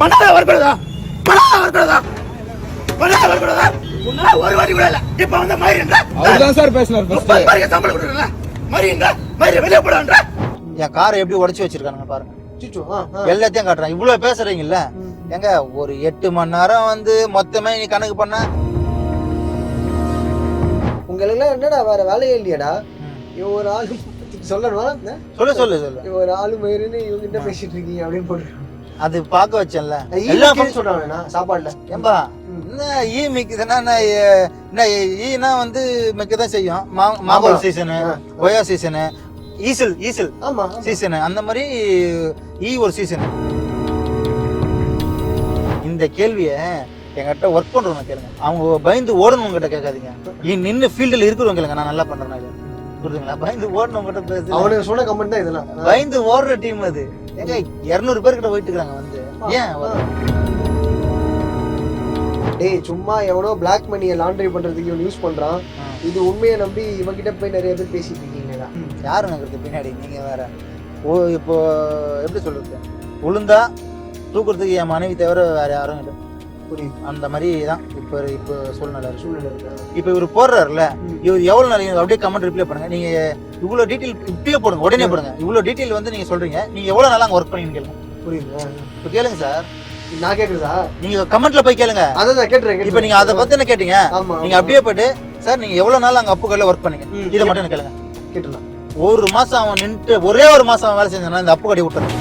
பண்ணாத வரக்கூடாதா? பண்ணாத வரக்கூடாதா? பண்ணாத வரக்கூடாதா? உன்னால ஒரு வாட்டி கூட இல்ல. இப்ப வந்து மயிரன்ற. அவர்தான் சார் பேசினார் ஃபர்ஸ்ட். மயிர சம்பளம் கொடுக்கறல. மயிரன்ற. மயிர வெளிய போடான்ற. என் காரை எப்படி உடைச்சு வச்சிருக்கானுங்க பாருங்க. சிச்சு எல்லாத்தையும் காட்டுறான். இவ்வளவு பேசுறீங்கல்ல, எங்க ஒரு 8 மணி நேரம் வந்து மொத்தமே நீ கணக்கு பண்ண உங்களுக்கு என்னடா வேற வேலையே இல்லையாடா? இவன் ஒரு ஆளு சொல்லணுமா? சொல்லு சொல்லு சொல்லு. இவன் ஒரு ஆளு மயிருன்னு இவங்க கிட்ட பேசிட்டு இருக்கீங்க அப்படின்னு போட்டு அது பார்க்க வச்சேன்ல எல்லாம் சொல்றாங்க சாப்பாடுல. ஏம்பா என்ன ஈ மிக்குதுன்னா என்ன ஈனா வந்து மிக்கதான் செய்யும். மாம்பழ சீசனு, கொய்யா சீசனு, ஈசல் ஈசல் ஆமா சீசனு, அந்த மாதிரி ஈ ஒரு சீசனு. இந்த கேள்வியை என்கிட்ட ஒர்க் பண்றவங்க கேளுங்க. அவங்க பயந்து ஓடணும் கிட்ட கேட்காதீங்க. நின்று ஃபீல்டில் இருக்கிறவங்க கேளுங்க, நான் நல்லா பண்றேன் புரியுதுங்களா? பயந்து ஓடணும் கிட்ட பேசு. அவனுக்கு சொன்ன கமெண்ட் தான் இதெல்லாம். பயந்து ஓடுற டீம் அது. எங்க 200 பேர்கிட்ட போயிட்டு இருக்காங்க வந்து. ஏன் டேய் சும்மா எவனோ பிளாக் மணியை லாண்டரி பண்றதுக்கு இவன் யூஸ் பண்றான். இது உண்மையை நம்பி இவன் கிட்ட போய் நிறைய பேர் பேசிட்டு இருக்கீங்களா? யாரு நகருக்கு பின்னாடி நீங்க வேற. இப்போ எப்படி சொல்றது, உளுந்தா தூக்குறதுக்கு என் மனைவி தவிர வேற யாரும் இல்லை. புரியுது. அந்த மாதிரி தான் இப்போ சூழ்நிலை. இப்போ இவர் போடுறாருல, இவர் எவ்வளவு நாளைக்கு அப்படியே கமெண்ட் ரிப்ளை பண்ணுங்க. நீங்க இவ்வளவு டீட்டெயில் இப்படியே போடுங்க, உடனே போடுங்க. இவ்வளவு டீட்டெயில் வந்து நீங்க சொல்றீங்க, நீங்க எவ்வளவு நாளா அங்க ஒர்க் பண்ணீங்கன்னு கேளுங்க. புரியுது. இப்போ கேளுங்க சார். நான் கேக்குறதா? நீங்க கமெண்ட்ல போய் கேளுங்க. அதான் கேட்டுறேன். இப்போ நீங்க அதை பத்தி என்ன கேட்டீங்க, நீங்க அப்படியே போயிட்டு சார் நீங்க எவ்வளவு நாள் அங்க அப்புக்கல்ல ஒர்க் பண்ணீங்க இதை மட்டும் என்ன கேளுங்க. கேட்டுலாம் ஒரு மாசம் அவன் நின்று ஒரே ஒரு மாசம் அவன் வேலை செஞ்சானா இந்த அப்பு கடி விட்டுறேன்.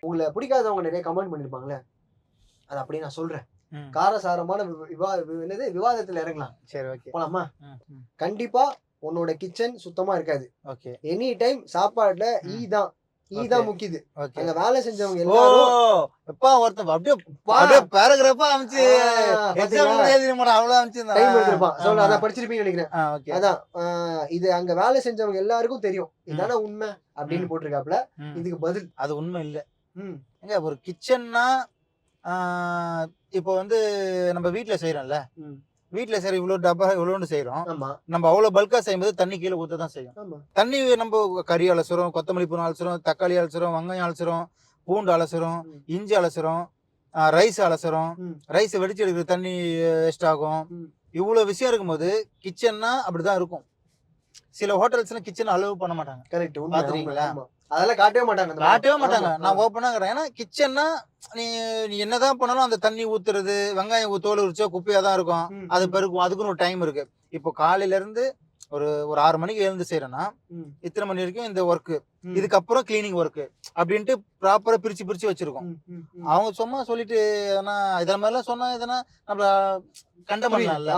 உங்களை பிடிக்காதவங்க நிறைய கமெண்ட் பண்ணிருப்பாங்களே, அது அப்படியே நான் சொல்றேன். காரசாரமான விவாதத்துல இறங்கலாம். சரி ஓகே போலாமா? கண்டிப்பா உன்னோட கிச்சன் சுத்தமா இருக்காது. ஓகே. எனி டைம் சாப்பாடுல ஈ தான் முக்கியது. ஓகே. அங்க வேலை செஞ்சவங்க எல்லாரும் எப்பா ஒருத்தன் அப்படியே பேராகிராஃபா அனுப்பிச்சு எக்ஸாம் எழுதினோட அவ்வளவு அனுப்பிச்சிருந்தான். டைம் எடுத்துப்பான். சொல்ல அத படிச்சிருப்பீங்கன்னு நினைக்கிறேன். ஓகே. அதான் இது அங்க வேலை செஞ்சவங்க எல்லாருக்கும் தெரியும். இதான உண்மை அப்படின்னு போட்டிருக்காப்ல. இதுக்கு பதில் அது உண்மை இல்ல. எங்க ஒரு கிச்சன்னா இப்போ வந்து நம்ம வீட்டுல செய்யறோம்ல, வீட்டுல சரி இவ்வளவு டப்பா இவ்வளோன்னு செய்யறோம். நம்ம அவ்வளவு பல்கா செய்யும்போது தண்ணி கீழே ஊத்ததான் செய்யும். தண்ணி நம்ம கறி அலசுறோம், கொத்தமல்லி பூ அலசுறோம், தக்காளி அலசுறோம், வெங்காயம் அலசுறோம், பூண்டு அலசுறோம், இஞ்சி அலசுறோம், ரைஸ் அலசுறோம். ரைஸ் வெடிச்சு எடுக்கிற தண்ணி வேஸ்ட் ஆகும். இவ்வளவு விஷயம் இருக்கும்போது கிச்சன்னா அப்படிதான் இருக்கும். சில ஹோட்டல்ஸ்ல கிச்சன் அலோவ் பண்ண மாட்டாங்க. கரெக்ட். பாத்துறீங்களா? அதெல்லாம் காட்டவே மாட்டாங்க. நான் ஓப்பனாகிறேன். ஏன்னா கிச்சன்னா நீ என்னதான் பண்ணாலும் அந்த தண்ணி ஊத்துறது, வெங்காயம் தோல் உரிச்சா குப்பையா தான் இருக்கும். அது பெருக்கும். அதுக்குன்னு ஒரு டைம் இருக்கு. இப்போ காலையில இருந்து ஒரு 6 மணிக்கு எழுந்து செய்யறேன்னா இத்தனை மணி வரைக்கும் இந்த ஒர்க்கு, இதுக்கப்புறம் கிளீனிங் ஒர்க்கு அப்படின்ட்டு ப்ராப்பரா பிரிச்சு வச்சிருக்கோம். அவங்க சும்மா சொல்லிட்டு இதெல்லாம் மாதிரிலாம் சொன்னா எதனா நம்ம கண்ட பண்ணலாம்ல,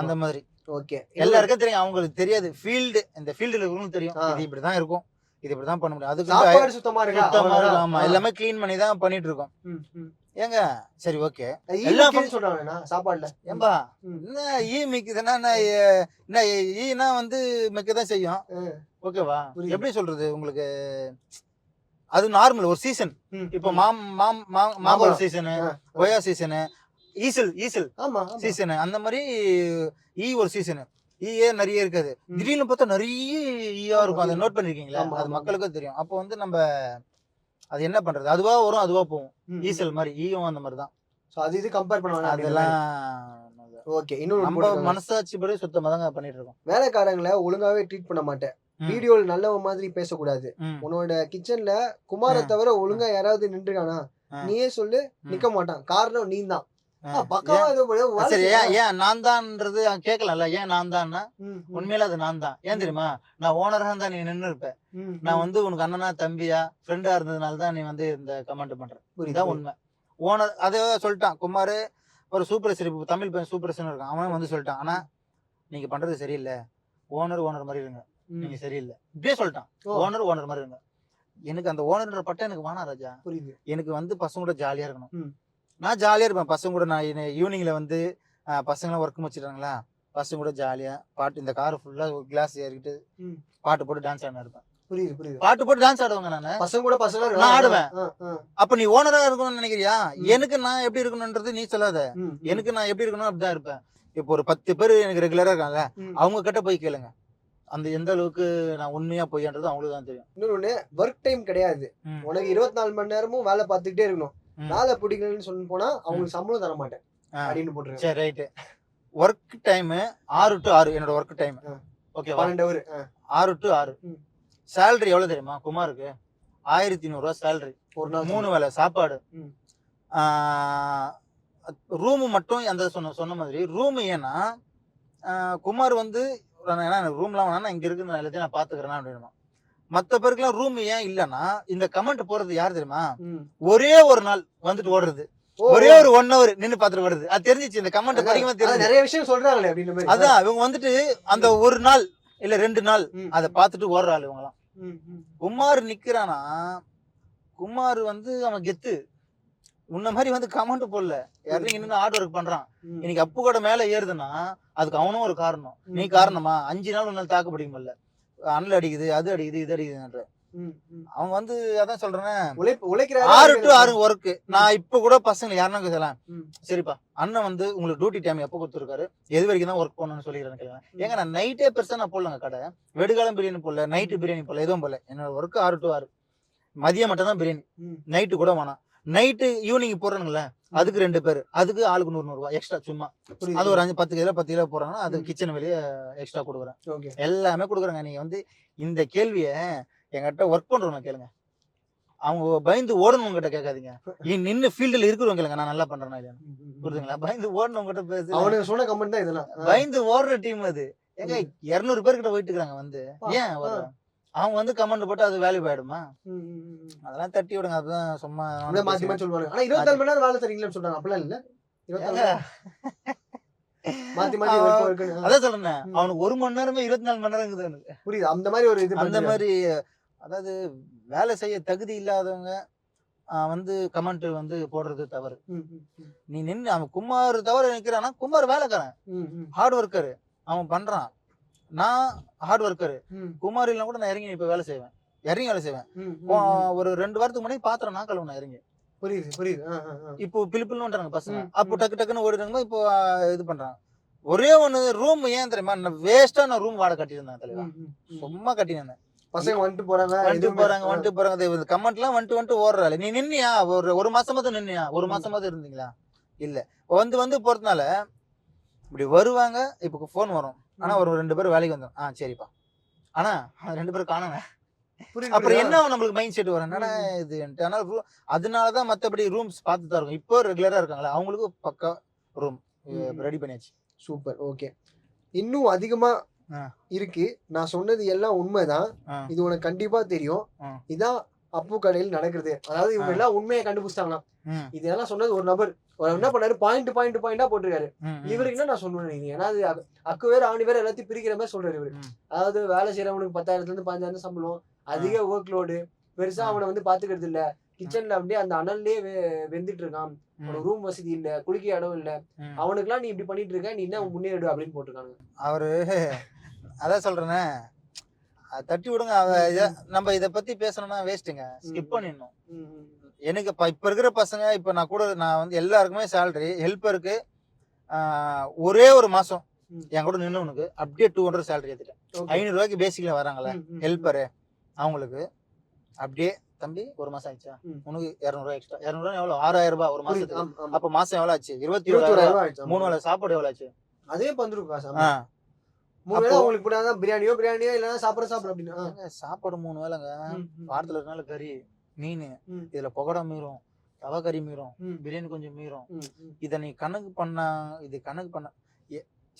அந்த மாதிரி. ஓகே. எல்லாருக்கும் தெரியும், அவங்களுக்கு தெரியாது. ஃபீல்டு, இந்த ஃபீல்டுல இருக்கவங்களுக்கு தெரியும் இது இப்படிதான் இருக்கும், இது இப்படிதான் பண்ண முடியும். அதுக்கு சாப்பாடு சுத்தமா இருக்கு. ஆமா, எல்லாமே கிளீன் பண்ணி தான் பண்ணிட்டு இருக்கோம். ஏங்க சரி ஓகே. எல்லாம் சொல்றாங்க சாப்பாடுல. ஏம்பா என்ன ஈ மிக்குதுன்னா என்ன ஈனா வந்து மிக்கதான் செய்யும். ஓகேவா? எப்படி சொல்றது உங்களுக்கு, அது நார்மல் ஒரு சீசன். இப்போ மாம்பழ சீசனு, கொய்யா சீசனு, ஈசல் சீசனு, அந்த மாதிரி ஈ ஒரு சீசனு. ஈயே நிறைய இருக்காது. திடீர்னு பார்த்தா நிறைய ஈயா இருக்கும். அதை நோட் பண்ணிருக்கீங்களா? அது மக்களுக்கும் தெரியும். அப்போ வந்து நம்ம அது என்ன பண்றது, அதுவா வரும் அதுவா போகும். ஈசல் மாதிரி ஈயும் அந்த மாதிரி தான். அது இது கம்பேர் பண்ணுவாங்க. அதெல்லாம் ஓகே. இன்னொரு நம்ம மனசாட்சி படி சுத்தமா தான் பண்ணிட்டு இருக்கோம். வேலைக்காரங்களை ஒழுங்காவே ட்ரீட் பண்ண மாட்டேன். வீடியோல நல்ல மாதிரி பேசக்கூடாது. உன்னோட கிச்சன்ல குமார தவிர ஒழுங்கா யாராவது நின்றுக்கானா நீயே சொல்லு. நிக்க மாட்டான். காரணம் நீ தான். ஏன் நான் தான்ன்றது கேட்கல. ஏன் நான் தான்? உண்மையில அது நான் தான். ஏன் தெரியுமா? நான் ஓனரா இருந்தா நீ நின்று இருப்ப. நான் வந்து உனக்கு அண்ணனா தம்பியா ஃப்ரெண்டா இருந்ததுனாலதான் நீ வந்து இந்த கமெண்ட் பண்ற. இதுதான் உண்மை. ஓனர் அதே சொல்லிட்டான். குமார் ஒரு சூப்பர் சிரிப்பு தமிழ் பையன் சூப்பர் இருக்கான். அவன் வந்து சொல்லிட்டான், ஆனா நீங்க பண்றது சரியில்லை, ஓனர் மாதிரி இருங்க, நீங்க சரியில்லை இப்படியே சொல்லிட்டான். ஓனர் மாதிரி இருங்க. எனக்கு அந்த ஓனர்ன்ற பட்டம் எனக்கு வேணாம் ராஜா. புரியுது. எனக்கு வந்து பசங்க கூட ஜாலியா இருக்கணும். நான் ஜாலியா இருப்பேன் பசங்க கூட. நான் ஈவினிங்ல வந்து பசங்களாம் ஒர்க் முடிச்சிட்டாங்களா, பசங்க கூட ஜாலியா பாட்டு, இந்த கார் ஃபுல்லா கிளாஸ் ஏறிக்கிட்டு பாட்டு போட்டு டான்ஸ் ஆடினா இருப்பேன். புரியுது புரியுது. பாட்டு போட்டு டான்ஸ் ஆடுவாங்க. நானு பசங்க கூட பசங்க நான் ஆடுவேன். ஆ, ஆ. அப்ப நீ ஓனரா இருக்கணும்னு நினைக்கிறியா? எனக்கு நான் எப்படி இருக்கணும்ன்றது நீ சொல்லாத. எனக்கு நான் எப்படி இருக்கணும் அப்படிதான் இருப்பேன். இப்போ ஒரு 10 பேர் எனக்கு ரெகுலரா இருக்காங்க, அவங்க கிட்ட போய் கேளுங்க அந்த எந்த அளவுக்கு நான் உண்மையா பொய்யான்றது அவங்களுக்கு தான் தெரியும். இன்னொன்னு ஒர்க் டைம் கிடையாது. உனக்கு 24 மணி நேரமும் வேலை பார்த்துக்கிட்டே இருக்கணும். வேலை பிடிக்கலன்னு சொல்லி போனா அவங்களுக்கு சம்பளம் தர மாட்டேன் அப்படின்னு போட்டுருக்கேன். சரி ரைட்டு. ஒர்க் டைம் 6 to 6 என்னோட ஒர்க் டைம். ஓகேவா? 12 hour. 6 to 6. சேலரி எவ்வளவு தெரியுமா குமாருக்கு? 1300 ரூபாய் சேலரி. ஒரு நாள் 3 வேளை சாப்பாடு. ரூமு மட்டும் அந்த சொன்ன மாதிரி ரூம். ஏன்னா குமார் வந்து ரூம்லாம் வேணா இங்க இருக்கு, நான் எல்லாத்தையும் நான் பாத்துக்கிறேன் அப்படின்னா. மத்த பேருக்குலாம் ரூம் ஏன் இல்லன்னா இந்த கமெண்ட் போறது யார் தெரியுமா? ஒரே ஒரு நாள் வந்துட்டு ஓடுறது, ஒரே ஒரு 1 hour நின்னு பாத்துட்டு வருது. அது தெரிஞ்சிச்சு இந்த கமெண்ட் படிக்குமா தெரியும். நிறைய விஷயம் சொல்றாங்களே அப்படின்னு. அதான் இவங்க வந்துட்டு அந்த ஒரு நாள் இல்ல 2 நாள் அதை பாத்துட்டு ஓடுற ஆளு இவங்கலாம். குமார் நிக்கிறானா, குமார் வந்து அவன் கெத்து. உன்ன மாதிரி வந்து கமெண்ட் போடல, இறங்கி நின்று ஹார்ட் ஒர்க் பண்றான். இன்னைக்கு அப்பு கூட மேல ஏறுதுன்னா அதுக்கு அவனும் ஒரு காரணம். நீ காரணமா? 5 நாள் உன்னால தாக்கு பிடிக்க முடியல, அனல் அடிக்குது, அது அடிக்குது, இது அடிக்குதுன்ற. அவங்க வந்து அதான் சொல்றேன், 6 to 6 ஒர்க். நான் இப்ப கூட பசங்க யாருன்னா கேட்கலாம், சரிப்பா அண்ணன் வந்து உங்களுக்கு டியூட்டி டைம் எப்போ கொடுத்துருக்காரு, எது வரைக்கும் தான் ஒர்க் பண்ணணும்னு சொல்லிக்கிறேன்னு கேட்கலாம். ஏங்க நான் நைட்டே பெருசா நான் போடலங்க கடை, வெடுகாலம் பிரியாணி போடல, நைட்டு பிரியாணி போடல, எதுவும் போடல. என்னோட ஒர்க் 6 to 6. மதியம் மட்டும் தான் பிரியாணி, நைட்டு கூட வேணாம். நைட்டு ஈவினிங் போடுறானுங்களே அதுக்கு 2 பேர், அதுக்கு ஆளுக்கு 100 ரூபாய் எக்ஸ்ட்ரா சும்மா. அது ஒரு 5-10 கிலோ 10 கிலோ போடுறாங்கன்னா அது கிச்சன் வெளியே எக்ஸ்ட்ரா கொடுக்குறேன். எல்லாமே கொடுக்குறாங்க. நீங்க வந்து இந்த கேள்விய என்கிட்ட ஒர்க் பண்றவங்க கேளுங்க, அவங்க பயந்து ஓடணும் கிட்ட கேட்காதீங்க. நின்று ஃபீல்டுல இருக்கிறவங்க கேளுங்க நான் நல்லா பண்றேன்னா இல்லையா. புரியுதுங்களா? பயந்து ஓடணும் கிட்ட பேசு. அவனுக்கு சொன்ன கமெண்ட் தான் இதெல்லாம். பயந்து ஓடுற டீம் அது. ஏங்க 200 பேர் கிட்ட போயிட்டு இருக்காங்க வந்து, ஏன் அவங்க வந்து கமெண்ட் போட்டு அது வேல்யூ ஆயிடுமா? அதெல்லாம் தட்டி விடுங்க. அதுதான் சும்மா மாத்தி மாத்தி சொல்லுவாங்க. ஆனா 24 மணி நேரம் வேலை தரீங்களேன்னு சொல்றாங்க. அப்படிலாம் இல்ல. 24 மாத்தி மாத்தி இருக்கு. அதான் சொல்றேன், அவனுக்கு 1 மணி நேரமே 24 மணி நேரம் இருக்குது. புரியுது. அந்த மாதிரி ஒரு இது, அந்த மாதிரி. அதாவது வேலை செய்ய தகுதி இல்லாதவங்க வந்து கமெண்ட் வந்து போடுறது தவறு. நீ நின்று அவன் குமார் தவறு நினைக்கிறான்னா, குமார் வேலைக்காரன், ஹார்ட் ஒர்க்கர், அவன் பண்றான். நான் ஹார்ட் ஒர்க்கர். குமார் இல்லைன்னா கூட நான் இறங்கி இப்ப வேலை செய்வேன், இறங்கி வேலை செய்வேன். ஒரு 2 வாரத்துக்கு முன்னாடி பாத்திரம் நான் கழுவுன இறங்கி. புரியுது புரியுது. இப்போ பிலிப்பிள்னு பசங்க, அப்போ டக்கு டக்குன்னு ஓடிடுறாங்க. இப்போ இது பண்றாங்க. ஒரே ஒண்ணு ரூம் ஏன் தெரியுமா, வேஸ்டா நான் ரூம் வாடகை கட்டியிருந்தேன் தலைவா, சும்மா கட்டியிருந்தேன். பசங்க வந்துட்டு போறாங்க. கமெண்ட் எல்லாம் வந்துட்டு ஓடுறாள். நீ நின்னியா ஒரு மாசமாவது நின்னியா? ஒரு மாசமாவது இருந்தீங்களா? இல்ல. வந்து போறதுனால இப்படி வருவாங்க. இப்ப போன் வரும், ஆனா ஒரு 2 பேர் வேலைக்கு வந்தோம். சரிப்பா, ஆனா 2 பேரும் காணுங்க. அப்புறம் என்ன நம்மளுக்கு மைண்ட் செட் வரும், என்னன்னா இது. அதனாலதான் மத்தபடி ரூம்ஸ் பார்த்து தான் இருக்கும். இப்போ ரெகுலரா இருக்காங்களா அவங்களுக்கு பக்கா ரூம் ரெடி பண்ணியாச்சு. சூப்பர். ஓகே. இன்னும் அதிகமா இருக்கு. நான் சொன்னது எல்லாம் உண்மைதான். இது உனக்கு கண்டிப்பா தெரியும். இதான் அப்பு கடையில் நடக்குது. அதாவது இவங்க எல்லாம் உண்மையை கண்டுபிடிச்சாங்களாம். இதெல்லாம் சொன்னது ஒரு நபர். என்ன பண்ணாரு, பாயிண்டா போட்டிருக்காரு. இவருக்கு என்ன நான் சொல்லுவேன், ஏன்னா அக்கு வேற ஆணி வேற எல்லாத்தையும் பிரிக்கிற மாதிரி சொல்றாரு இவரு. அதாவது வேலை செய்யறவனுக்கு 10,000 இருந்து 15,000 சம்பளம், அதிக ஒர்க் லோடு, பெருசா அவனை வந்து பாத்துக்கிறது இல்ல, கிச்சன்ல அப்படியே அந்த அனல்லே வெந்துட்டு இருக்கான், அவனுக்கு ரூம் வசதி இல்ல, குளிக்க இடம் இல்ல, அவனுக்கு எல்லாம் நீ இப்படி பண்ணிட்டு இருக்க, நீ என்ன முன்னேறிடு அப்படின்னு போட்டிருக்காங்க. அவரு அதான் சொல்றேனே, தட்டி விடுங்க. நம்ம இத பத்தி பேசணும்னா வேஸ்ட்டுங்க, ஸ்கிப் பண்ணிடணும். எனக்கு இப்ப இருக்கிற பசங்க, இப்ப நான் வந்து எல்லாருக்குமே சேலரி, ஹெல்ப்பருக்கு ஒரே ஒரு மாசம் என் கூட நின்னவனுக்கு அப்படியே 200 சேலரி ஏத்திட்டேன். 500 ரூபாய்க்கு பேசிக்கல வராங்களே ஹெல்ப்பரு, அவங்களுக்கு அப்படியே தம்பி ஒரு மாசம் ஆயிடுச்சா, உனக்கு 200 ரூபாய் எக்ஸ்ட்ரா. 200 ரூபாய் எவ்வளவு? 6,000 ரூபாய் ஒரு மாசத்துக்கு. அப்ப மாசம் எவ்வளவு ஆச்சு? 21,000. 3 வேளை சாப்பாடு எவ்வளவு ஆச்சு? அதே 15 ரூபாய். 3 வேளை உங்களுக்கு பிடிக்காத பிரியாணியோ இல்லைன்னா சாப்பிட அப்படின்னு. சாப்பாடு 3 வேளைங்க. வாரத்துல 2 நாள் கறி மீன், இதுல பகோடா மீறும், தவா கறி மீறும், பிரியாணி கொஞ்சம் மீறும். இத நீ கணக்கு பண்ண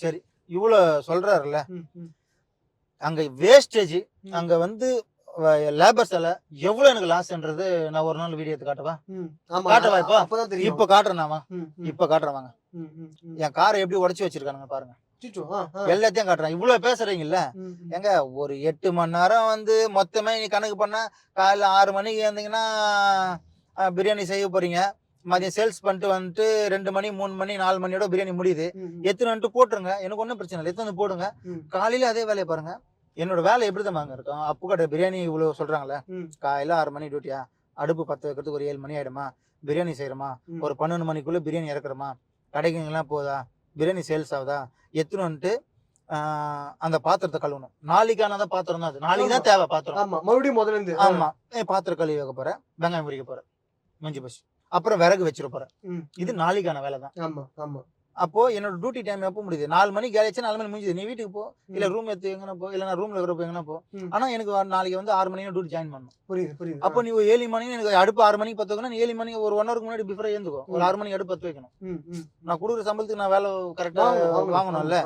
சரி இவ்வளவு சொல்றாருல்ல, அங்க வேஸ்டேஜ், அங்க வந்து லேபர்ஸ் எவ்வளவு எனக்கு லாஸ்ன்றது நான் ஒரு நாள் வீடியோ எடுத்து காட்டவா? இப்ப காட்டுறேன். இப்ப காட்டுறேன் வாங்க. என் காரை எப்படி உடைச்சு வச்சிருக்கானுங்க பாருங்க, எல்லாத்தையும் காட்டுறேன். இவ்வளவு பேசுறீங்கல்ல, எங்க ஒரு 8 மணி நேரம் வந்து மொத்தமே நீ கணக்கு பண்ண, காலைல 6 மணிக்கு இருந்தீங்கன்னா பிரியாணி செய்ய போறீங்க, மதியம் சேல்ஸ் பண்ணிட்டு வந்துட்டு 2 மணி 3 மணி 4 மணியோட பிரியாணி முடியுது. எத்தனை வந்துட்டு போட்டுருங்க, எனக்கு ஒன்றும் பிரச்சனை இல்லை, எத்தனை போடுங்க. காலையில அதே வேலையை பாருங்க, என்னோட வேலை எப்படி தான் இருக்கும். அப்பு கடை பிரியாணி இவ்வளவு சொல்றாங்களே, காலையில 6 மணி டியூட்டியா, அடுப்பு பத்த வைக்கிறதுக்கு ஒரு 7 மணி ஆயிடுமா, பிரியாணி செய்யறோமா, ஒரு 12 மணிக்குள்ள பிரியாணி இறக்குறோமா, கடைக்குங்கெல்லாம் போதா, பிரியாணி சேல்ஸ் ஆகுதா, எத்தனை வந்துட்டு அந்த பாத்திரத்தை கழுவணும். நாளைக்கான பாத்திரம் தான் அது, நாளைக்கு தான் தேவை பாத்திரம். ஆமா, மறுபடியும் முதல்ல இருந்து. ஆமா, பாத்திரம் கழுவி வைக்க போறேன், வெங்காயம் முறிக்க போறேன், மஞ்சள் பசி, அப்புறம் விறகு வச்சிட போறேன். இது நாளைக்கான வேலை தான். ஆமா ஆமா. அப்போ என்னோட டியூட்டி டைம் எப்போ முடியுது? 4 மணிக்கு வேலைச்சு 4 மணி முடிஞ்சது. நீ வீட்டுக்கு போ, இல்ல ரூம் எடுத்து எங்கன்னா போ, இல்ல நான் ரூம்ல இருக்கிறப்ப எங்கன்னா போ. ஆனா எனக்கு நாளைக்கு வந்து 6 மணிக்கு டியூட்டி ஜாயின் பண்ணணும். புரியுது புரியுது. அப்போ நீ 7 மணிக்கு எனக்கு அடுப்பு 6 மணிக்கு பத்து வைக்கணும். நீ 7 மணிக்கு ஒரு 1 ஹவருக்கு முன்னாடி பிஃபோர் எழுந்துக்கோ. ஒரு 6 மணிக்கு அடுப்பு பத்து வைக்கணும். நான் கொடுக்குற சம்பளத்துக்கு நான் வேலை கரெக்டா வாங்கணும்ல.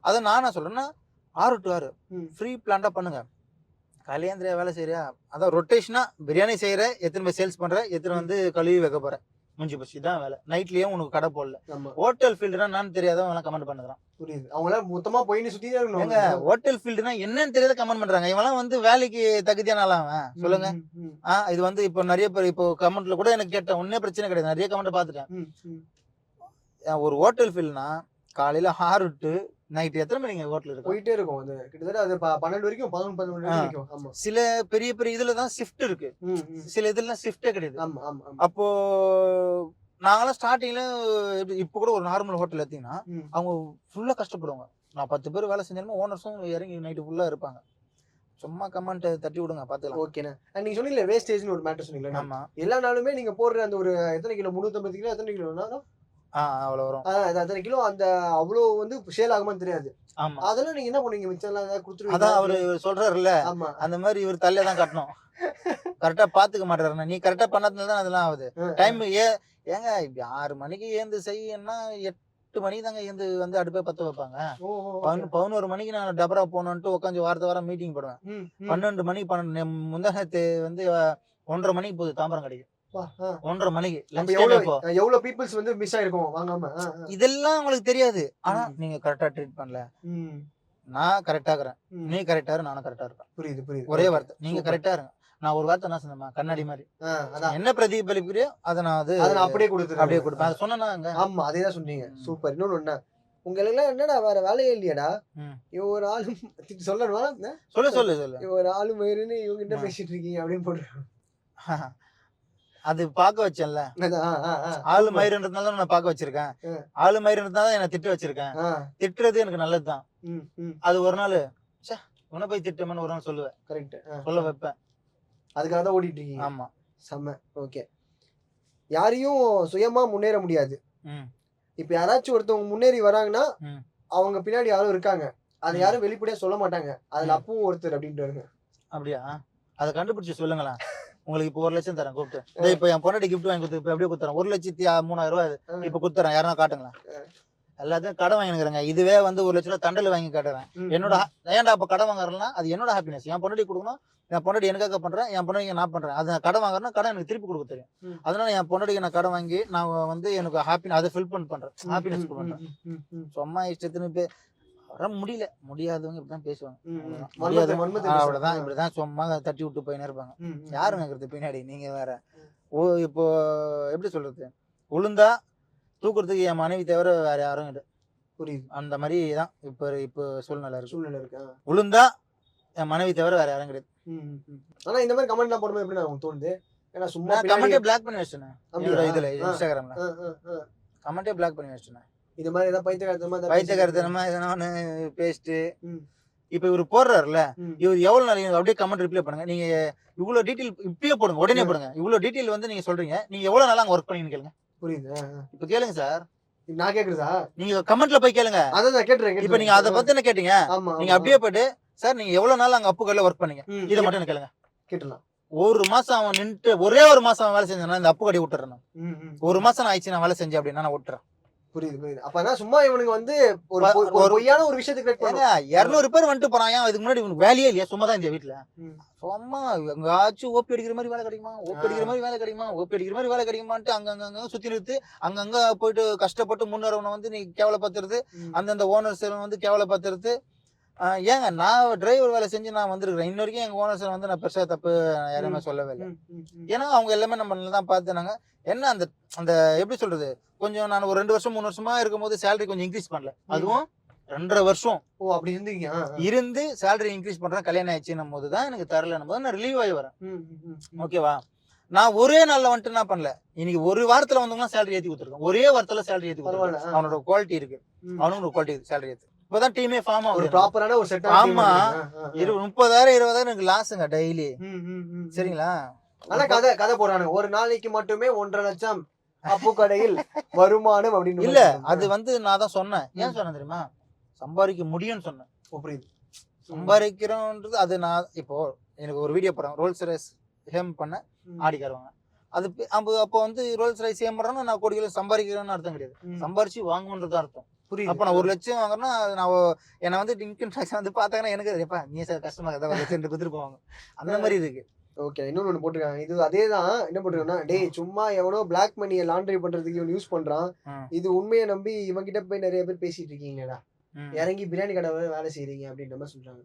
அதை நான் என்ன சொல்றேன்னா 6 to 6 ஃப்ரீ பிளான்டா பண்ணுங்க. கல்யாந்திரியா வேலை செய்யறியா, அதான் ரொட்டேஷனா பிரியாணி செய்யற, எத்தனை பேர் சேல்ஸ் பண்ற, எத்தனை வந்து கழுவி வைக்க போற, முடிஞ்சு போச்சு. தான் வேலை. நைட்லயும் உனக்கு கடை போடல. ஹோட்டல் ஃபீல்டுனா என்னன்னு தெரியாதவங்க கமெண்ட் பண்ணுறான். புரியுது. அவங்கள மொத்தமா போய் சுத்திட்டே இருக்கணும். ஹோட்டல் ஃபீல்டுனா என்னன்னு தெரியாத கமெண்ட் பண்றாங்க. இவெல்லாம் வந்து வேலைக்கு தகுதியான சொல்லுங்க. இது வந்து இப்போ நிறைய பேர் இப்போ கமெண்ட்ல கூட எனக்கு கேட்டேன், ஒன்னே பிரச்சனை கிடையாது, நிறைய கமெண்ட் பாத்துட்டேன். ஒரு ஹோட்டல் ஃபீல்டுனா காலையில 6 to நைட் எத்தனை மணிக்கு ஹோட்டல் இருக்கு, போயிட்டே இருக்கும். அது கிட்டத்தட்ட அது 12 வரைக்கும் 11 வரைக்கும். ஆமா. சில பெரிய பெரிய இதுல தான் ஷிஃப்ட் இருக்கு, சில இதுல ஷிஃப்டே கிடையாது. ஆமா ஆமா. அப்போ நாங்களாம் ஸ்டார்டிங்ல இப்ப கூட ஒரு நார்மல் ஹோட்டல் எடுத்தீங்கன்னா அவங்க ஃபுல்லா கஷ்டப்படுவாங்க. நான் 10 பேர் வேலை செஞ்சாலுமே ஓனர்ஸும் இறங்கி நைட்டு ஃபுல்லா இருப்பாங்க. சும்மா கமெண்ட் தட்டி விடுங்க பாத்துக்கலாம். ஓகேண்ணா. நீங்க சொன்னீங்களே வேஸ்டேஜ்னு ஒரு மேட்டர் சொன்னீங்களா? ஆமா. எல்லா நாளுமே நீங்க போடுற அந்த ஒரு எத்தனை கிலோ, 350 கிலோ எத்தனை கிலோனா அவ்வளவு வரும். அத்தனை கிலோ அந்த அவ்வளோ வந்து சேல் ஆகுமான்னு தெரியாது. ஆமா. அதெல்லாம் நீங்க என்ன பண்ணுவீங்க? மிச்சம் எல்லாம் ஏதாவது கொடுத்துருவீங்க? அதான் அவரு சொல்றாருல்ல, அந்த மாதிரி இவர் தலையில தான் கட்டணும். கரெக்டா பாத்துக்க மாட்டாரு. நீ கரெக்டா பண்ணதுனால தான் அதெல்லாம் ஆகுது. டைம் ஏங்க 6 மணிக்கு ஏந்து செய்யணும்னா 8 மணிக்கு தாங்க ஏந்து வந்து அடுப்பே பத்த வைப்பாங்க. 11 மணிக்கு நான் டபரா போனோன்ட்டு உட்காந்து வாரம் மீட்டிங் போடுவேன். 12 மணிக்கு முந்தானத்து வந்து 1:30 மணிக்கு போகுது தாம்பரம் கிடைக்கும். 1:30 மணிக்கு எவ்வளவு பீப்புள்ஸ் வந்து மிஸ் ஆயிருக்கும் வாங்காம. இதெல்லாம் உங்களுக்கு தெரியாது. ஆனா நீங்க கரெக்டா ட்ரீட் பண்ணல. நான் கரெக்டா இருக்கிறேன், நீ கரெக்டா இரு, நானும் கரெக்டா இருப்பேன். புரியுது புரியுது. ஒரே வார்த்தை, நீங்க கரெக்டா இருங்க. நான் ஒரு வார்த்தை என்ன சொன்னேன், கண்ணாடி மாதிரி என்ன பிரதிபலிப்பியோ அதை நான் அப்படியே கொடுப்பேன். அதை சொன்னா. ஆமா, அதேதான் சொன்னீங்க. சூப்பர். இன்னொன்னு ஒண்ணா, உங்களுக்கு எல்லாம் என்னடா வேற வேலையே இல்லையாடா, இவன் ஒரு ஆளு சொல்லணுமா? சொல்லு ஒரு ஆளு மயிருன்னு இவங்க என்ன பேசிட்டு இருக்கீங்க அப்படின்னு போடுறாங்க. அது பாக்க வச்சேன்ல, ஆளு மயிருன்றதுனால நான் பாக்க வச்சிருக்கேன். ஆளு மயிருன்றதுனால என்ன திட்டு வச்சிருக்கேன். திட்டுறது எனக்கு நல்லதுதான். அது ஒரு நாள் உன போய் திட்டமன்னு ஒரு நாள் சொல்லுவேன். கரெக்ட், சொல்ல வைப்பேன். அதுக்காக தான் ஓடிட்டு இருக்கீங்க. ஆமா, செம்ம. ஓகே. யாரையும் சுயமா முன்னேற முடியாது. இப்ப யாராச்சும் ஒருத்தவங்க முன்னேறி வராங்கன்னா அவங்க பின்னாடி யாரும் இருக்காங்க. அதை யாரும் வெளிப்படையா சொல்ல மாட்டாங்க. அதுல அப்பவும் ஒருத்தர் அப்படின்ட்டு. அப்படியா? அதை கண்டுபிடிச்சு சொல்லுங்களேன். உங்களுக்கு இப்போ 1 லட்சம் தரேன் கூப்பிட்டு. இப்ப என் பொண்ணாடி கிஃப்ட் வாங்கி கொடுத்து இப்ப அப்படியே கொடுத்துறேன். 1,03,000 ரூபாய் இப்ப கொடுத்துறேன். யாரா காட்டுங்களேன். எல்லாத்தையும் கடன் வாங்கிக்கிறேங்க. இதுவே வந்து 1 லட்ச ரூபாய் தண்டல் வாங்கி காட்டுறேன். என்னோட ஏன்டா அப்ப கடன் வாங்குறேன்னா அது என்னோட ஹாப்பினஸ். என் பொண்ணாடி கொடுக்கணும், என் பொண்ணாடி எனக்காக பண்றேன், என் பொண்ணாடி நான் பண்றேன். அது நான் கடன் வாங்குறேன்னா கடன் எனக்கு திருப்பி கொடுக்க தெரியும். அதனால என் பொண்ணாடிக்கு நான் கடன் வாங்கி நான் வந்து எனக்கு ஹாப்பி அதை ஃபில் பண்றேன், ஹாப்பினஸ் பண்றேன். சும்மா இஷ்டத்துன்னு வர முடியாதவங்க இப்படிதான் பேசுவாங்க. அவ்வளவுதான், இப்படிதான் சும்மா தட்டி விட்டு போயினே இருப்பாங்க. யாருங்க இருக்கிறது பின்னாடி? நீங்க வேற. இப்போ எப்படி சொல்றது, உளுந்தா தூக்குறதுக்கு என் மனைவி தவிர வேற யாரும் இல்லை. புரியுது. அந்த மாதிரி தான் இப்போ சூழ்நிலை இருக்கு. உளுந்தா என் மனைவி தவிர வேற யாரும் கிடையாது. ஆனா இந்த மாதிரி கமெண்ட் போடும்போது எப்படி உங்களுக்கு தோணுது? ஏன்னா சும்மா கமெண்டே பிளாக் பண்ணி வச்சிட்டேன். இதுல இன்ஸ்டாகிராம்ல கமெண்டே பிளாக் பண்ணி வச்சிட்டேன். இது மாதிரி ஏதாவது பைத்தியக்காரத்தனமா எதனா ஒண்ணு பேசிட்டு இப்ப இவரு போடுறாருல, இவர் எவ்வளவு நாள் அப்படியே கமெண்ட் ரிப்ளை பண்ணுங்க. நீங்க இவ்வளவு டீடைல் இப்பயே போடுங்க, உடனே போடுங்க. இவ்வளவு டீடைல் வந்து நீங்க சொல்றீங்க, நீங்க எவ்வளவு நாளா அங்க ஒர்க் பண்ணீங்கன்னு கேளுங்க. புரியுது. இப்ப கேளுங்க சார். நான் கேக்குறதா? நீங்க கமெண்ட்ல போய் கேளுங்க. அதான் கேட்டுறேன். இப்ப நீங்க அதை பத்தி என்ன கேட்டீங்க, நீங்க அப்படியே போயிட்டு சார் நீங்க எவ்வளவு நாள் அங்க அப்பு கடையில ஒர்க் பண்ணீங்க, இதை மட்டும் கேளுங்க. கேட்டலாம். 1 மாசம் அவன் நின்று ஒரே 1 மாசம் அவன் வேலை செஞ்சானா இந்த அப்பு கடை விட்டுறேன். 1 மாசம் ஆயிடுச்சு நான் வேலை செஞ்சேன் அப்படின்னா நான் விட்டுறேன். புரியுது. அப்ப சும்மா இவனுக்கு வந்து ஒரு பொய்யான ஒரு விஷயத்தை கிரியேட் பண்ணுங்க. 200 பேர் வந்துட்டு போறான். அதுக்கு முன்னாடி இவனுக்கு வேலையே இல்லையா? சும்மா தான் இந்த வீட்டுல சும்மா எங்காச்சும் ஓபி அடிக்கிற மாதிரி வேலை கிடைக்குமா, ஓபி அடிக்கிற மாதிரி வேலை கிடைக்குமான்ட்டு அங்கங்க சுத்தி நிறுத்து, அங்கங்க போயிட்டு கஷ்டப்பட்டு முன்னேறவனை வந்து நீ கேவலப்படுத்துறது, அந்தந்த ஓனர்ஸ் வந்து கேவலப்படுத்துறது. ஏங்க நான் டிரைவர் வேலை செஞ்சு நான் வந்திருக்கிறேன். இன்ன வரைக்கும் எங்க ஓனர்ஸ் வந்து நான் பெருசா தப்பு யாருமே சொல்லவே இல்லை. ஏன்னா அவங்க எல்லாமே நம்ம தான் பார்த்துனாங்க. என்ன அந்த எப்படி சொல்றது, கொஞ்சம் நான் ஒரு 2 வருஷம் 3 வருஷமா இருக்கும் போது சேலரி கொஞ்சம் இன்க்ரீஸ் பண்ணல. அதுவும் 2.5 வருஷம் ஓ அப்படி இருந்தீங்க. இருந்து சேலரி இன்க்ரீஸ் பண்றேன் கல்யாணம் ஆயிடுச்சுன்னும் போது தான் எனக்கு தரலன்னும் போது நான் ரிலீவ் ஆகி வரேன். ஓகேவா? நான் ஒரே நாள்ல வந்துட்டு என்ன பண்ணல, இன்னைக்கு ஒரு வாரத்துல வந்தவங்க சேலரி ஏத்தி கொடுத்துருக்கேன். ஒரே வாரத்துல சேலரி ஏத்தி கொடுத்துருக்கேன். அவனோட குவாலிட்டி இருக்கு, அவனோட குவாலிட்டி சேலரி ஏத்து. இப்பதான் டீமே ஃபார்ம் ஒரு ஆகுது. ப்ராப்பரான ஒரு செட். ஆமா 30,000 20,000 எனக்கு லாஸுங்க டெய்லி. சரிங்களா? ஆனா கதை போறானுங்க ஒரு நாளைக்கு மட்டுமே 1.5 லட்சம் அப்பு கடையில் வருமானம் அப்படின்னு. இல்ல அது வந்து நான் தான் சொன்னேன். ஏன் சொன்னேன் தெரியுமா? சம்பாதிக்க முடியும்னு சொன்னேன். புரியுது. சம்பாதிக்கிறோன்றது அது நான் இப்போ எனக்கு ஒரு வீடியோ போடுறேன், ரோல்ஸ் ரைஸ் ஹேம் பண்ண ஆடிக்காருவாங்க. அது அப்போ வந்து ரோல்ஸ் ரைஸ் ஹேம் பண்றேன்னா நான் கோடிகளை சம்பாதிக்கிறேன்னு அர்த்தம் கிடையாது, சம்பாரிச்சு வாங்குன்றது அர்த்தம். புரியுது. அப்ப நான் 1 லட்சம் வாங்குறேன்னா நான் என்னை வந்து இன்கம் டேக்ஸ் வந்து பார்த்தாங்கன்னா எனக்கு எப்பா நீ கஷ்டமா ஏதாவது 1 லட்சம் கொடுத்துட்டு போவாங்க. அந்த மாதிரி இருக்கு. ஓகே இன்னொன்னு போட்டுருக்காங்க. இது அதேதான் என்ன போட்டுருக்காங்கன்னா, டேய் சும்மா எவனோ பிளாக் மணியை லாண்ட்ரி பண்றதுக்கு இவன் யூஸ் பண்றான், இது உண்மையை நம்பி இவன் கிட்ட போய் நிறைய பேர் பேசிட்டு இருக்கீங்களா, இறங்கி பிரியாணி கடை வேலை செய்யறீங்க அப்படின்ற மாதிரி சொல்றாங்க.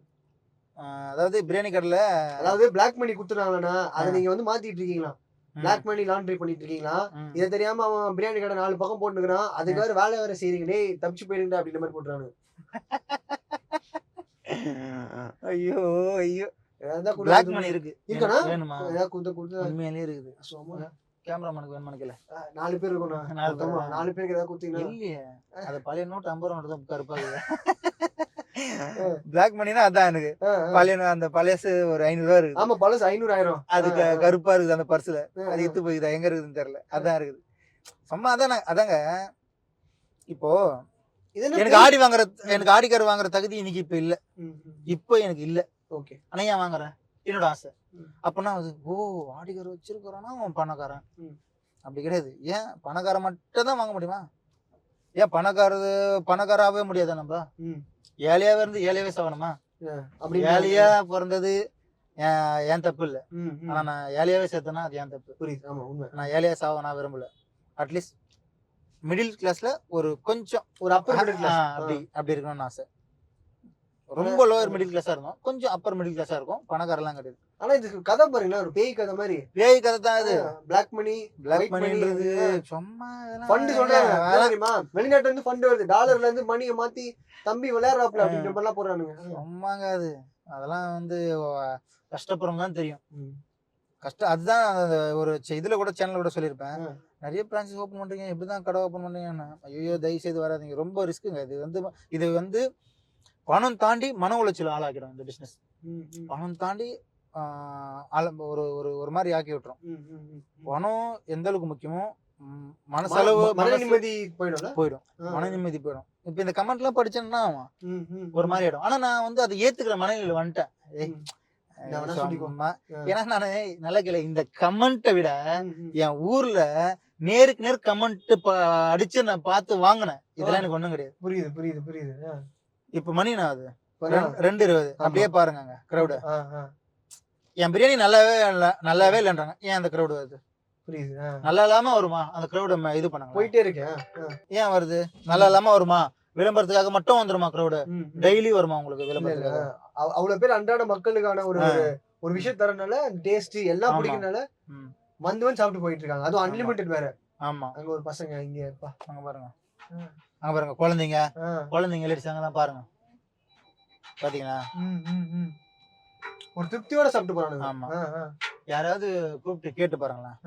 அதாவது பிரியாணி கடையில அதாவது பிளாக் மணி குடுத்துறாங்கன்னா அதை நீங்க வந்து மாத்திட்டு இருக்கீங்களா, பிளாக் மணி லாண்ட்ரி பண்ணிட்டு இருக்கீங்களா, இதை தெரியாம அவன் பிரியாணி கடை 4 பக்கம் போட்டுக்கிறான், அதுக்கு வேற வேலை வேற செய்யறீங்க, டேய் தப்பிச்சு போயிருங்க அப்படின்ற மாதிரி போட்டுறாங்க. ஐயோ ஐயோ பிளாக் மணி இருக்கு இருக்கா வேணுமா? ஏதாவது உண்மையிலேயே இருக்குது. கேமராமேனுக்கு வேணுமான்னு கேள. 4 பேர் இருக்கணும். 4 பேருக்கு ஏதாவது குடுத்தீங்கன்னா இல்லையே, அது பழைய நோட்டு 50 ரூபா நோட்டு தான் கருப்பாகுது. பிளாக் மணினா அதான் எனக்கு பழைய அந்த பழசு ஒரு 500 ரூபா இருக்கு. ஆமா பழசு 500 1000 அது கருப்பா இருக்குது அந்த பர்ஸ்ல. அது இத்து போயிது எங்க இருக்குதுன்னு தெரியல. அதான் இருக்குது சும்மா. அதாங்க இப்போ எனக்கு ஆடிக்கார் வாங்குற தகுதி இன்னைக்கு இப்ப இல்ல, இப்ப எனக்கு இல்ல. ஓகே ஆனா ஏன் வாங்குறேன், என்னோட ஆசை. அப்பனா அது ஓ ஆடிக்கார் வச்சிருக்கிறானா அவன் பணக்காரன் அப்படி கிடையாது. ஏன் பணக்காரன் மட்டும் தான் வாங்க முடியுமா? ஏன் பணக்காராவே முடியாதா? நம்ம ஏழையாவே இருந்து ஏழையாவே சாவணுமா? ஏழையா பிறந்தது ஏன் தப்பு இல்ல, ஆனா நான் ஏழையாவே சேர்த்தேன்னா அது ஏன் தப்பு? புரியுது. ஆமா உண்மை. நான் ஏழையா சாவ நான் விரும்பல. அட்லீஸ்ட் மிடில் கிளாஸ்ல ஒரு கொஞ்சம் ஒரு அப்பர் மிடில் கிளாஸ் அப்படி இருக்கணும்னு ஆசை. ரொம்ப லோயர் மிடில் கிளாஸா இருக்கும், கொஞ்சம் அப்பர் மிடில் கிளாஸா இருக்கும், பணக்காரெல்லாம் கிடையாது. ஆனா இது கதை பாருங்களா, ஒரு பேய் கதை மாதிரி. பேய் கதை தான் இது. பிளாக் மணின்றது சும்மா ஃபண்ட் சொல்றாங்க தெரியுமா? வெளிநாட்டுல இருந்து ஃபண்ட் வருது, டாலர்ல இருந்து மணியை மாத்தி தம்பி விளையாடுறாப்ல அப்படின்ற மாதிரி எல்லாம் போறானுங்க. சும்மாங்க அது. அதெல்லாம் வந்து கஷ்டப்படுறவங்க தான் தெரியும் கஷ்டம். அதுதான் ஒரு இதுல கூட சேனல்ல கூட சொல்லியிருப்பேன், நிறைய பிரான்ச்சஸ் ஓப்பன் பண்றீங்க, எப்படிதான் கடை ஓப்பன் பண்றீங்கன்னா ஐயோ தயவு செய்து வராதிங்க, ரொம்ப ரிஸ்க்குங்க. இது வந்து பணம் தாண்டி மன உளைச்சல் ஆளாக்கிடும் இந்த பிசினஸ். பணம் தாண்டி ஒரு மாதிரி ஆக்கி விட்டுரும். பணம் எந்த அளவுக்கு முக்கியமோ மனசளவு மன நிம்மதி போயிடும். மன நிம்மதி போயிடும். இப்ப இந்த கமெண்ட் எல்லாம் படிச்சேன்னா ஒரு மாதிரி ஆயிடும். ஆனா நான் வந்து அதை ஏத்துக்கிற மனநிலையில வந்துட்டேன். ஏன்னா நானு நல்ல கேள, இந்த கமெண்ட்டை விட என் ஊர்ல நேருக்கு நேர் கமெண்ட் அடிச்சு நான் பார்த்து வாங்கினேன். இதெல்லாம் எனக்கு ஒண்ணும் கிடையாது. புரியுது. இப்ப மணி நான் அது 2:20 அப்படியே பாருங்க கிரௌடு. என் பிரியாணி நல்லாவே இல்லைன்றாங்க. ஏன் அந்த கிரௌடு வருது? புரியுது. நல்லா இல்லாம வருமா அந்த கிரௌடு? இது பண்ணாங்க போயிட்டே இருக்கேன். ஏன் வருது? நல்லா இல்லாம வருமா? விளம்பரத்துக்காக மட்டும் வந்துருமா கிரௌடு? டெய்லி வருமா உங்களுக்கு விளம்பரத்துக்காக? அவ்வளவு பேர் அன்றாட மக்களுக்கான ஒரு விஷயம் தரனால, டேஸ்ட் எல்லாம் பிடிக்கிறனால வந்து சாப்பிட்டு போயிட்டு இருக்காங்க. அதுவும் அன்லிமிட்டட் வேற. ஆமா. அங்க ஒரு பசங்க இங்க அங்க பாருங்க குழந்தைங்க லேடிஸாங்கலாம் பாருங்க, பாத்தீங்களா? ஒரு திருப்தியோட சாப்பிட்டு போறானுங்க. ஆமா. யாராவது கூப்பிட்டு கேட்டு பாருங்களேன்.